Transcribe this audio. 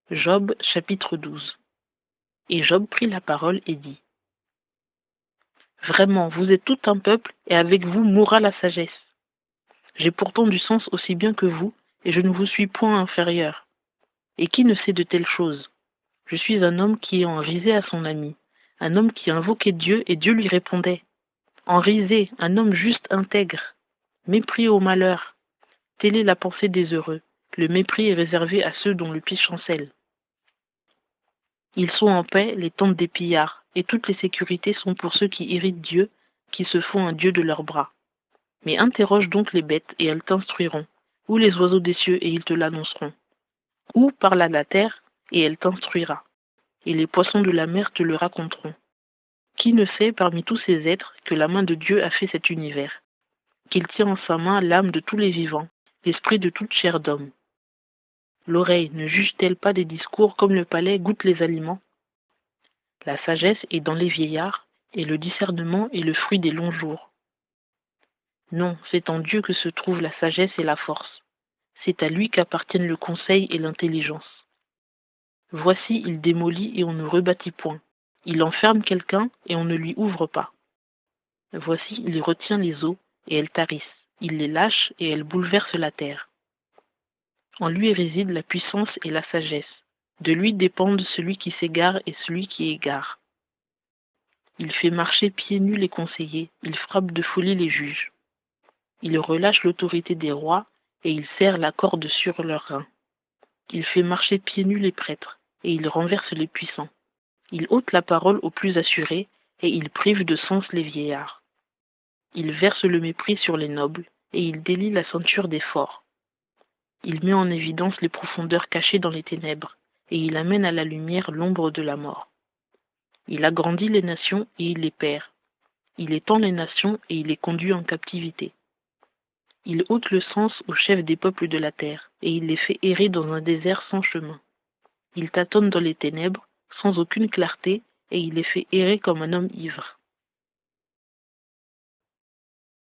Job chapitre 12. Et Job prit la parole et dit: Vraiment, vous êtes tout un peuple, et avec vous mourra la sagesse. J'ai pourtant du sens aussi bien que vous, et je ne vous suis point inférieur. Et qui ne sait de telles choses? Je suis un homme qui en risait à son ami, un homme qui invoquait Dieu, et Dieu lui répondait. En risée, un homme juste intègre, mépris au malheur. Telle est la pensée des heureux. Le mépris est réservé à ceux dont le pied chancelle. Ils sont en paix, les tentes des pillards, et toutes les sécurités sont pour ceux qui irritent Dieu, qui se font un Dieu de leurs bras. Mais interroge donc les bêtes, et elles t'instruiront, ou les oiseaux des cieux, et ils te l'annonceront. Ou parle à la terre, et elle t'instruira, et les poissons de la mer te le raconteront. Qui ne sait parmi tous ces êtres que la main de Dieu a fait cet univers, qu'il tient en sa main l'âme de tous les vivants, l'esprit de toute chair d'homme? L'oreille ne juge-t-elle pas des discours comme le palais goûte les aliments? La sagesse est dans les vieillards, et le discernement est le fruit des longs jours. Non, c'est en Dieu que se trouvent la sagesse et la force. C'est à lui qu'appartiennent le conseil et l'intelligence. Voici, il démolit et on ne rebâtit point. Il enferme quelqu'un et on ne lui ouvre pas. Voici, il retient les eaux et elles tarissent. Il les lâche et elles bouleversent la terre. En lui réside la puissance et la sagesse. De lui dépendent celui qui s'égare et celui qui égare. Il fait marcher pieds nus les conseillers, il frappe de folie les juges. Il relâche l'autorité des rois et il serre la corde sur leurs reins. Il fait marcher pieds nus les prêtres et il renverse les puissants. Il ôte la parole aux plus assurés et il prive de sens les vieillards. Il verse le mépris sur les nobles et il délie la ceinture des forts. Il met en évidence les profondeurs cachées dans les ténèbres et il amène à la lumière l'ombre de la mort. Il agrandit les nations et il les perd. Il étend les nations et il les conduit en captivité. Il ôte le sens aux chefs des peuples de la terre et il les fait errer dans un désert sans chemin. Il tâtonne dans les ténèbres, sans aucune clarté, et il les fait errer comme un homme ivre.